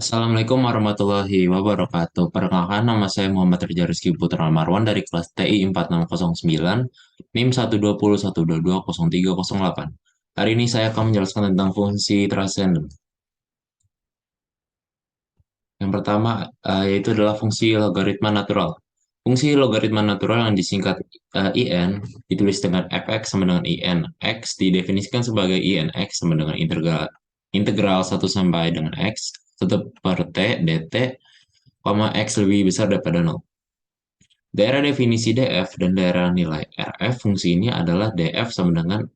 Assalamualaikum warahmatullahi wabarakatuh. Perkenalkan, nama saya Muhammad Reza Rizky Putra Marwan dari kelas TI 4609, NIM 12012203008. Hari ini saya akan menjelaskan tentang fungsi transcendent. Yang pertama, yaitu adalah fungsi logaritma natural. Fungsi logaritma natural yang disingkat IN ditulis dengan fx sama dengan IN. X didefinisikan sebagai INX sama dengan integral 1 sampai dengan X, 1 per T dt, X lebih besar daripada 0. Daerah definisi DF dan daerah nilai RF fungsi ini adalah DF sama dengan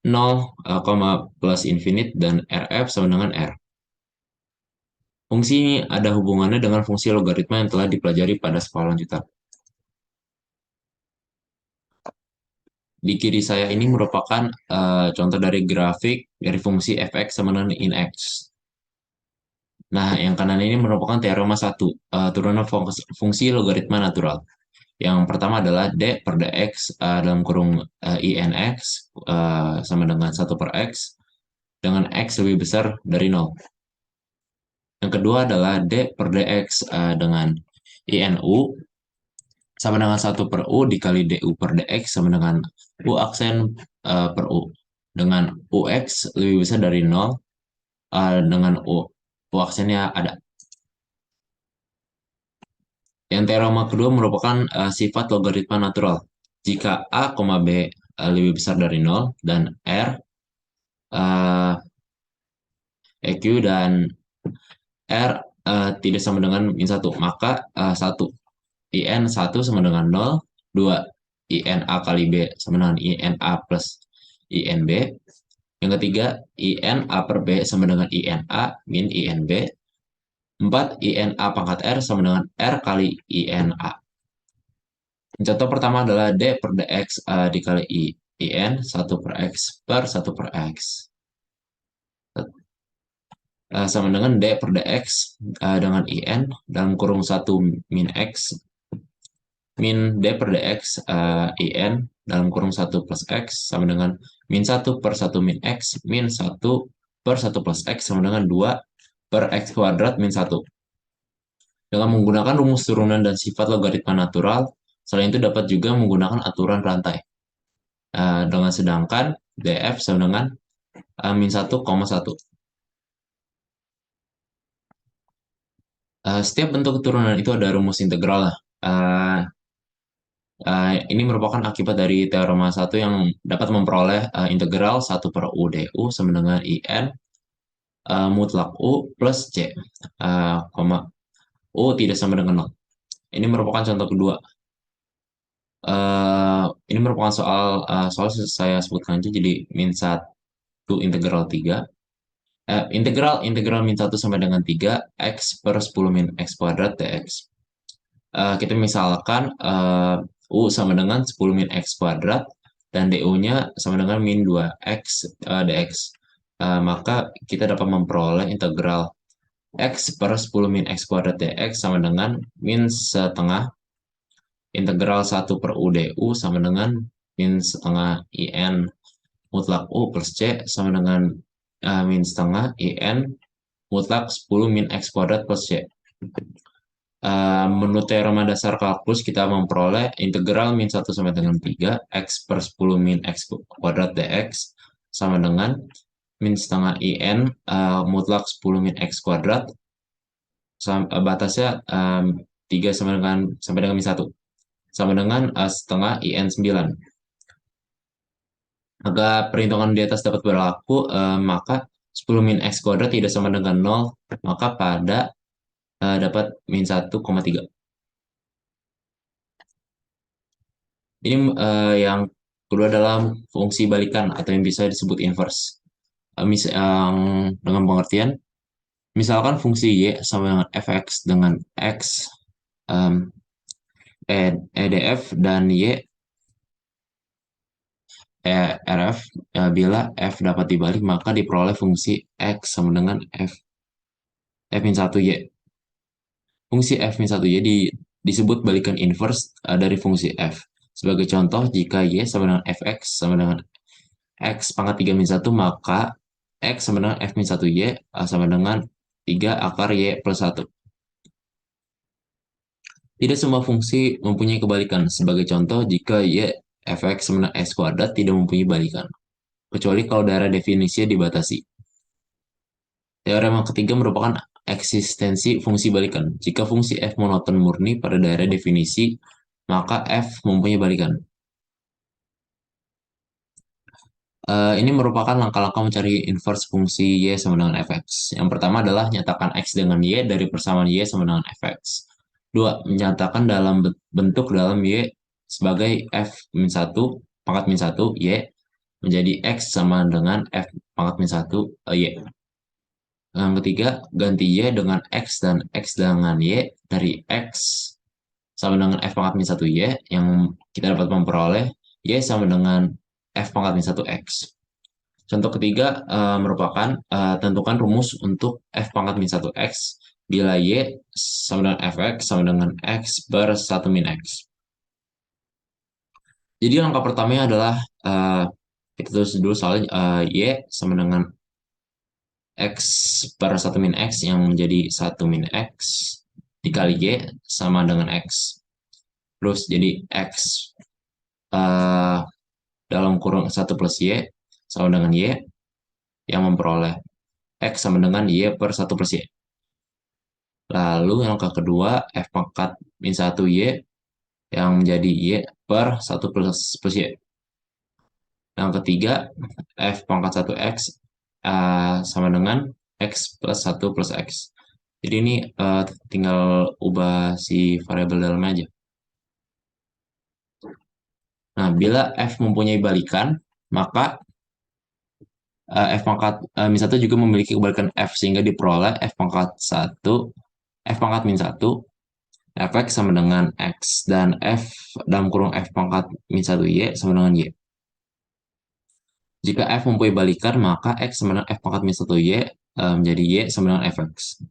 0, plus infinite, dan RF sama dengan R. Fungsi ini ada hubungannya dengan fungsi logaritma yang telah dipelajari pada sekolah lanjutan. Di kiri saya ini merupakan contoh dari grafik dari fungsi fx sama dengan inx. Nah, yang kanan ini merupakan teorema 1, turunan fungsi logaritma natural. Yang pertama adalah d per dx dalam kurung inx sama dengan 1 per x dengan x lebih besar dari 0. Yang kedua adalah d per dx dengan inu sama dengan 1 per u dikali du per dx sama dengan u aksen per u. Dengan ux lebih besar dari 0 dengan u aksennya ada. Yang teorema kedua merupakan sifat logaritma natural. Jika a, b lebih besar dari 0 dan r, uh, EQ dan R tidak sama dengan min 1, maka 1 IN 1 sama dengan 0, 2 INA kali B sama dengan INA plus INB. Yang ketiga, INA per B sama dengan INA min INB. 4 INA pangkat R sama dengan R kali INA. Contoh pertama adalah D per DX dikali IN 1 per X per 1 per X. Sama dengan D per dx dengan IN dalam kurung 1 min X min D per dx IN dalam kurung 1 plus X sama dengan min 1 per 1 min X min 1 per 1 plus X sama dengan 2 per X kuadrat min 1. Dengan menggunakan rumus turunan dan sifat logaritma natural, selain itu dapat juga menggunakan aturan rantai. Dengan sedangkan DF sama dengan min 1,1. Setiap bentuk keturunan itu ada rumus integral lah. Ini merupakan akibat dari teorema 1 yang dapat memperoleh integral 1 per U du sama dengan IN mutlak U plus C, U tidak sama dengan 0. Ini merupakan contoh kedua. Ini merupakan soal saya sebutkan aja, jadi min 1 integral 3. Integral min 1 sampai dengan 3 X per 10 min X kuadrat dx. Kita misalkan U sama dengan 10 min X kuadrat dan du-nya sama dengan min 2X dx. Maka kita dapat memperoleh integral X per 10 min X kuadrat dx sama dengan min setengah integral 1 per U du sama dengan min setengah IN mutlak U plus C sama dengan min setengah IN mutlak 10 min X kuadrat plus C. Menurut teorema dasar kalkulus, kita memperoleh integral min 1 sampai dengan 3 X per 10 min X kuadrat dx sama dengan min setengah IN mutlak 10 min X kuadrat batasnya 3 sampai dengan min 1 sama dengan setengah IN 9. Agar perhitungan di atas dapat berlaku, maka 10 min X kuadrat tidak sama dengan 0, maka pada dapat min 1,3. Ini yang kedua adalah fungsi balikan atau yang bisa disebut inverse. Yang dengan pengertian, misalkan fungsi Y sama dengan fx dengan x EDF dan Y RF, bila F dapat dibalik maka diperoleh fungsi X sama dengan F-1Y. Fungsi F-1Y disebut balikan inverse dari fungsi F. Sebagai contoh, jika Y sama dengan Fx sama dengan X pangkat 3 min 1, maka X sama dengan F min 1Y sama dengan 3 akar Y plus 1. Tidak semua fungsi mempunyai kebalikan. Sebagai contoh, jika Y fx sama dengan x kuadrat tidak mempunyai balikan, kecuali kalau daerah definisinya dibatasi. Teorema ketiga merupakan eksistensi fungsi balikan. Jika fungsi f monoton murni pada daerah definisi, maka f mempunyai balikan. Ini merupakan langkah-langkah mencari inverse fungsi y sama dengan fx. Yang pertama adalah nyatakan x dengan y dari persamaan y sama dengan fx. Dua, menyatakan dalam bentuk dalam y sebagai f min 1 pangkat min 1 y menjadi x sama dengan f pangkat min 1 y. Yang ketiga, ganti y dengan x dan x dengan y dari x sama dengan f pangkat min 1 y yang kita dapat memperoleh y sama dengan f pangkat min 1 x. Contoh ketiga merupakan tentukan rumus untuk f pangkat min 1 x bila y sama dengan fx sama dengan x per 1 min x. Jadi langkah pertamanya adalah kita tulis dulu soalnya y sama dengan x per 1 min x yang menjadi 1 min x dikali y sama dengan x. Terus jadi x uh, dalam kurung 1 plus y sama dengan y yang memperoleh x sama dengan y per 1 plus y. Lalu yang kedua, f pangkat min 1 y yang menjadi y per 1 plus y. Yang ketiga, f pangkat 1 x sama dengan x plus 1 plus x. Jadi ini tinggal ubah si variabel dalamnya aja. Nah, bila f mempunyai balikan, maka f pangkat min 1 juga memiliki kebalikan f, sehingga diperoleh f pangkat 1, f pangkat min 1 fx sama dengan x dan f dalam kurung f pangkat min 1 y sama dengan y. Jika f mempunyai balikan, maka x sama dengan f pangkat min 1 y menjadi y sama dengan fx.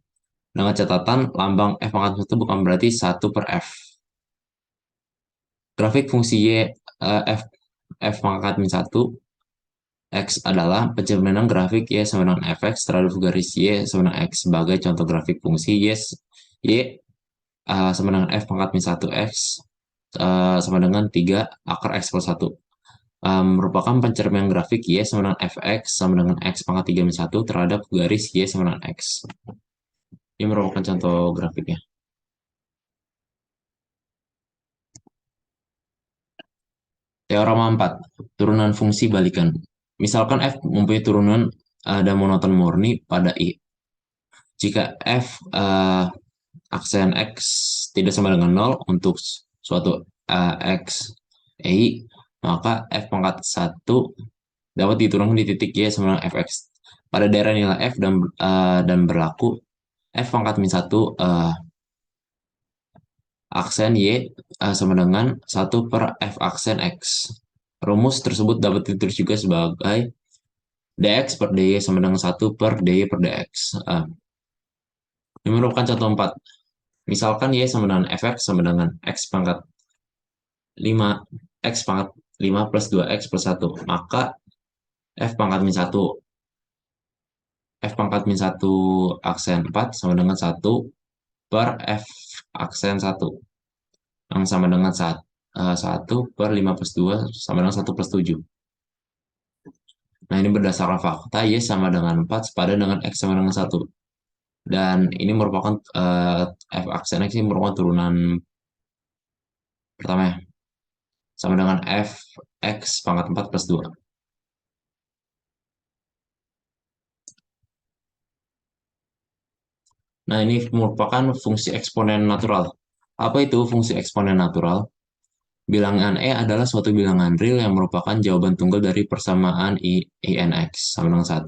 Dengan catatan, lambang f pangkat min 1 bukan berarti 1 per f. Grafik fungsi y f pangkat min 1 x adalah pencerminan grafik y sama dengan fx terhadap garis y sama dengan x sebagai contoh grafik fungsi y sama dengan f pangkat min 1 x sama dengan 3 akar x plus 1. Merupakan pencerminan grafik y sama dengan fx sama dengan x pangkat 3 min 1 terhadap garis y sama dengan x. Ini merupakan contoh grafiknya. Teorema 4, turunan fungsi balikan. Misalkan f mempunyai turunan dan monoton murni pada i. Jika f aksen x tidak sama dengan 0 untuk suatu x i, maka f pangkat 1 dapat diturunkan di titik y sama dengan fx. Pada daerah nilai f dan berlaku f pangkat min 1 aksen y sama dengan 1 per f aksen x. Rumus tersebut dapat ditulis juga sebagai dx per dy sama dengan 1 per dy per dx. Ini merupakan contoh 4. Misalkan y sama dengan fx sama dengan x pangkat 5, x pangkat 5 plus 2x plus 1. Maka f pangkat min 1 aksen 4 sama dengan 1 per f aksen 1 yang sama dengan 1 per 5 plus 2 sama dengan 1 plus 7. Nah, ini berdasarkan fakta y sama dengan 4 sepadan dengan x sama dengan 1. Dan ini merupakan f aksen x ini merupakan turunan pertama ya. Sama dengan f x pangkat 4 plus 2. Nah, ini merupakan fungsi eksponen natural. Apa itu fungsi eksponen natural? Bilangan E adalah suatu bilangan real yang merupakan jawaban tunggal dari persamaan INX sama dengan 1.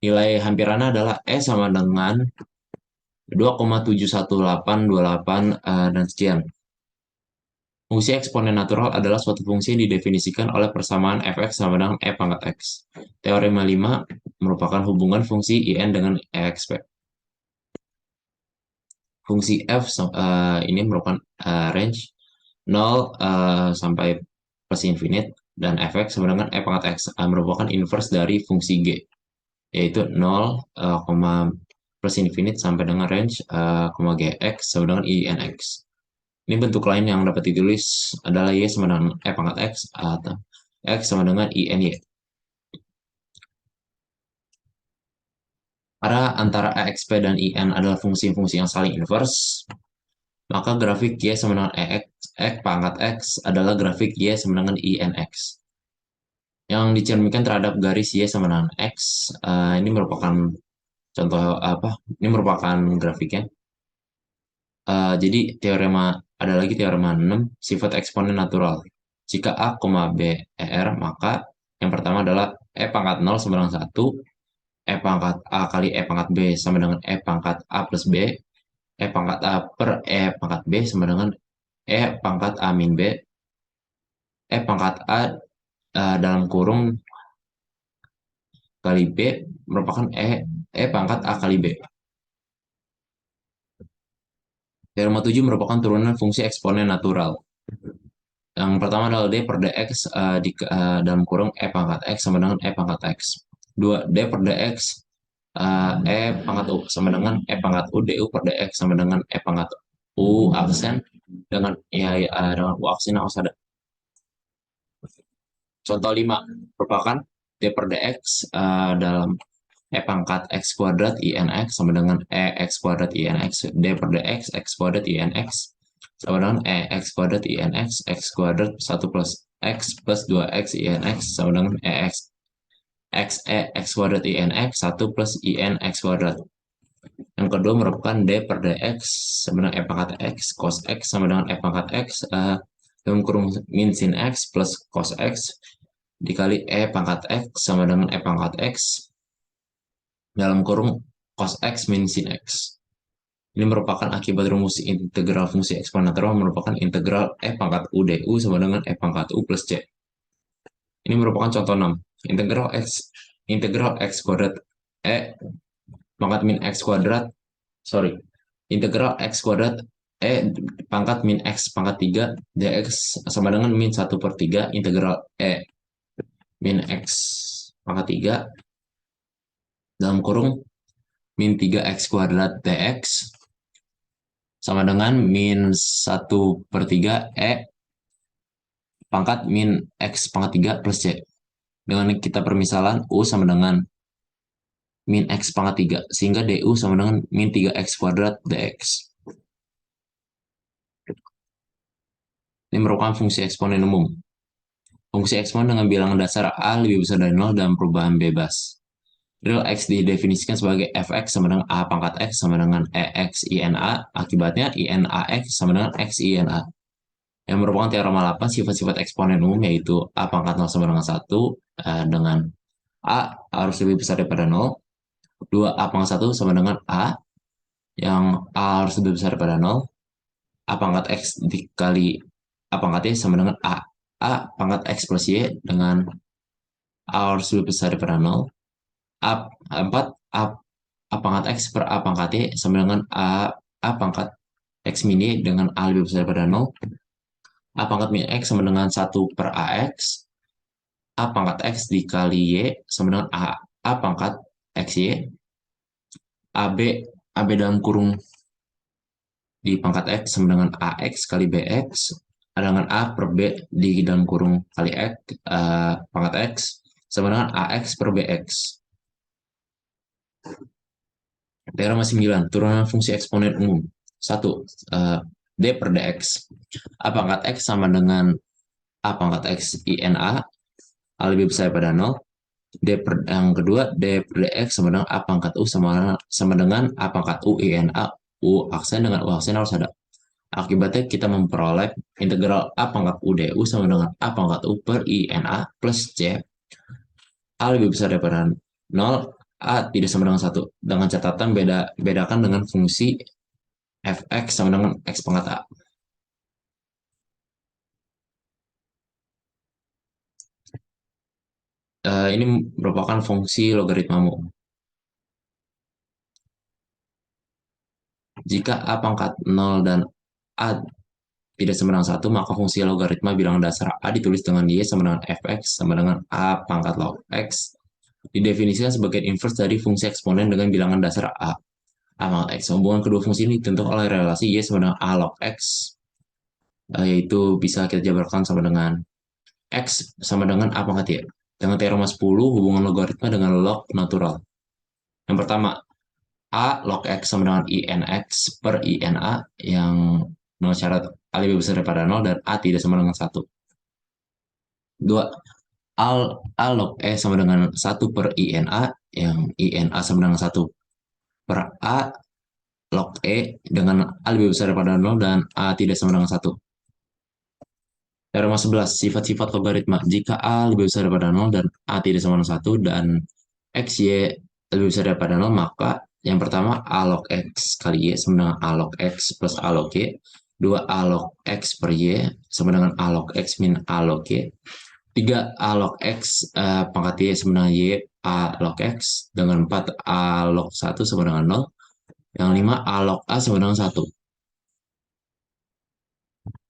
Nilai hampirannya adalah E sama dengan 2,71828 dan sekian. Fungsi eksponen natural adalah suatu fungsi yang didefinisikan oleh persamaan fx sama dengan E pangkat x. Teorema 5 merupakan hubungan fungsi IN dengan EXP. Fungsi f ini merupakan range 0 sampai plus infinite dan fx sama dengan E pangkat x merupakan inverse dari fungsi g, yaitu 0, plus infinite sampai dengan range, gx sama dengan i n x. Ini bentuk lain yang dapat ditulis adalah y sama dengan e pangkat x atau x sama dengan i n y. Karena antara exp dan in adalah fungsi-fungsi yang saling inverse, maka grafik y sama dengan x pangkat x adalah grafik y sama dengan inx. Yang dicerminkan terhadap garis y sama dengan x, ini merupakan contoh apa? Ini merupakan grafiknya. Jadi ada lagi teorema 6, sifat eksponen natural. Jika a, b, r, maka yang pertama adalah e pangkat 0 sama dengan 1, e pangkat a kali e pangkat b sama dengan e pangkat a plus b, e pangkat a per e pangkat b sama dengan e pangkat a min b, e pangkat a dalam kurung kali b merupakan e pangkat a kali b. Teorema 7 merupakan turunan fungsi eksponen natural. Yang pertama adalah d per dx dalam kurung e pangkat x sama dengan e pangkat x. Dua, d per dx e pangkat u sama dengan e pangkat u du per dx sama dengan e pangkat u aksen dengan dengan u aksen yang harus ada. Contoh 5 merupakan d per dx dalam e pangkat x kuadrat inx sama dengan e x kuadrat inx, d per dx x kuadrat inx sama dengan e x kuadrat inx x kuadrat 1 plus x plus 2x inx sama dengan e x x e x kuadrat inx 1 plus in x kuadrat. Yang kedua merupakan d per dx sama dengan e pangkat x cos x sama dengan e pangkat x dalam kurung min sin x plus cos x dikali e pangkat x sama dengan e pangkat x dalam kurung cos x min sin x. Ini merupakan akibat rumus integral fungsi eksponencial merupakan integral e pangkat u du sama dengan e pangkat u plus c. Ini merupakan contoh 6. Integral x kuadrat e pangkat min x kuadrat, integral x kuadrat e pangkat min x pangkat 3 dx sama dengan min 1 per 3 integral e min x pangkat 3 dalam kurung min 3x kuadrat dx sama dengan min 1 per 3 e pangkat min x pangkat 3 plus c. Dengan kita permisalan u sama dengan min x pangkat 3 sehingga du sama dengan min 3x kuadrat dx. Ini merupakan fungsi eksponen umum. Fungsi eksponen dengan bilangan dasar a lebih besar dari 0 dalam perubahan bebas. Real x didefinisikan sebagai fx sama dengan a pangkat x sama dengan ex ina, akibatnya inax sama dengan x ina. Yang merupakan teorema 8 sifat-sifat eksponen umum yaitu a pangkat 0 sama dengan 1 dengan a harus lebih besar daripada 0. 2 a pangkat 1 sama dengan a yang a harus lebih besar daripada 0. A pangkat x dikali a pangkat y sama dengan a. A pangkat x plus y dengan a harus lebih besar daripada 0. A 4 a pangkat x per a pangkat y sama dengan a pangkat x min y dengan a lebih besar daripada 0. A pangkat min x sama dengan 1 per ax. A pangkat x dikali y sama dengan a pangkat xy. AB dalam kurung di pangkat x sama dengan ax kali bx dengan a per b di dalam kurung kali x pangkat x sama dengan ax per bx. Teorema 9, turunan fungsi eksponen umum. 1. D per dx. A pangkat x sama dengan a pangkat x ina, a lebih besar daripada 0. Yang kedua, d per dx sama dengan a pangkat u sama dengan a pangkat u ina, u aksen dengan u aksen harus ada. Akibatnya kita memperoleh integral a pangkat u du sama dengan a pangkat u per ina plus c. A lebih besar daripada 0, a tidak sama dengan 1. Dengan catatan bedakan dengan fungsi fx sama dengan x pangkat a. Ini merupakan fungsi logaritmamu. Jika a pangkat 0 dan a tidak sama dengan 1, maka fungsi logaritma bilangan dasar a ditulis dengan y sama dengan fx sama dengan a pangkat log x. Didefinisikan sebagai inverse dari fungsi eksponen dengan bilangan dasar a. A pangkat X. Hubungan kedua fungsi ini ditentukan oleh relasi Y sama dengan A log X, yaitu bisa kita jabarkan sama dengan X sama dengan A pangkat Y. Dengan teorema 10, hubungan logaritma dengan log natural. Yang pertama, A log X sama dengan IN X per IN A yang dengan syarat A lebih besar daripada 0 dan A tidak sama dengan 1. Dua, A log E sama dengan 1 per IN A yang IN A sama dengan 1 per A log E dengan A lebih besar daripada 0 dan A tidak sama dengan 1. Teorema 11, sifat-sifat logaritma. Jika A lebih besar daripada 0 dan A tidak sama dengan 1 dan X, Y lebih besar daripada 0, maka yang pertama A log X kali Y sama dengan A log X plus A log Y. Dua, A log X per Y sama dengan A log X min A log Y. Tiga, A log X pangkat Y sama dengan Y A log X. Dengan 4, A log 1 sama dengan 0. Yang 5, A log A sama dengan 1.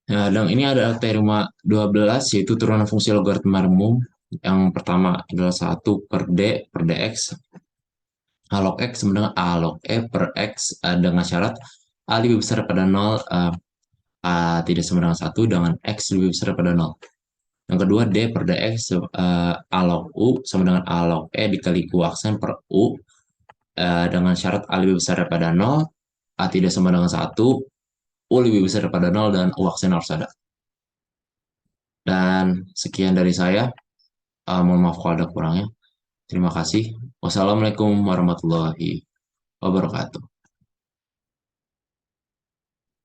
Nah, dan ini ada teorema 12, yaitu turunan fungsi logaritma umum. Yang pertama adalah 1 per D per dx. A log X sama dengan A log E per X dengan syarat A lebih besar daripada 0, A tidak sama dengan 1, dengan X lebih besar daripada 0. Yang kedua, D per dx, A log U sama dengan A log E dikali U aksen per U, dengan syarat A lebih besar daripada 0, A tidak sama dengan 1, U lebih besar daripada 0, dan U aksen harus ada. Dan sekian dari saya. Mohon maaf kalau ada kurangnya. Terima kasih. Wassalamualaikum warahmatullahi wabarakatuh.